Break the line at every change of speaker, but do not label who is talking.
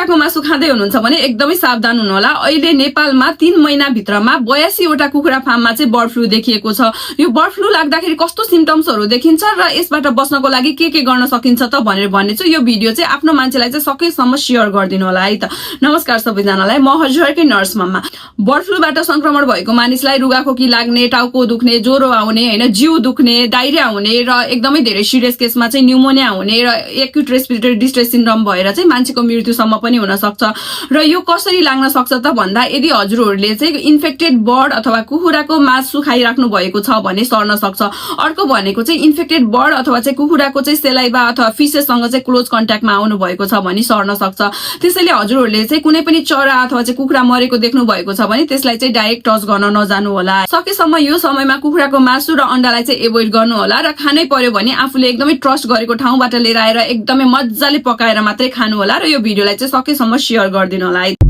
कुखुराको मासु खाँदै हुनुहुन्छ भने एकदमै सावधान हुनु होला। अहिले नेपालमा 3 महिना भित्रमा 82 वटा कुखुरा फार्ममा चाहिँ बर्ड फ्लू देखिएको छ। यो बर्ड फ्लू लाग्दाखेरि कस्तो सिम्पटम्सहरू देखिन्छ र यसबाट बच्नको लागि के गर्न सकिन्छ त भनेर भन्नेछु। यो भिडियो चाहिँ आफ्नो मान्छेलाई चाहिँ सकेसम्म शेयर गरिदिनु होला है त। नमस्कार सबैजनालाई, म हजुरहरुकै नर्स मम्मा। बर्ड फ्लूबाट संक्रमण भएको मानिसलाई रुगाखोकी लाग्ने, टाउको दुख्ने, ज्वरो आउने हैन, जिउ दुख्ने, डायरिया हुने र एकदमै धेरै सिरियस केसमा चाहिँ न्युमोनिया हुने र एक्युट रेस्पिरेटरी डिस्ट्रेस सिन्ड्रोम भएर चाहिँ मान्छेको मृत्युसम्म पनि हुन सक्छ। र यो कसरी लाग्न सक्छ त भन्दा यदि हजुरहरूले चाहिँ इन्फेक्टेड बर्ड अथवा कुखुराको मासु खाइराख्नु भएको छ भने सर्न सक्छ। अर्को भनेको चाहिँ इन्फेक्टेड बर्ड अथवा चाहिँ कुखुराको चाहिँ सेलाइभा अथवा फिसेससँग चाहिँ क्लोज कन्ट्याक्टमा आउनु भएको छ भने सर्न सक्छ। त्यसैले हजुरहरूले चाहिँ कुनै पनि चरा अथवा चाहिँ कुखुरा मरेको देख्नु भएको छ भने त्यसलाई चाहिँ डाइरेक्ट टच गर्न नजानु होला। सकेसम्म यो समयमा कुखुराको मासु र अण्डालाई चाहिँ एभोइड गर्नु होला र खानै पर्यो भने आफूले एकदमै ट्रस्ट गरेको ठाउँबाट लिएर आएर एकदमै मज्जाले पकाएर मात्रै खानु होला र यो भिडियोलाई चाहिँ सकेसम्म शेयर गरिदिनु होला।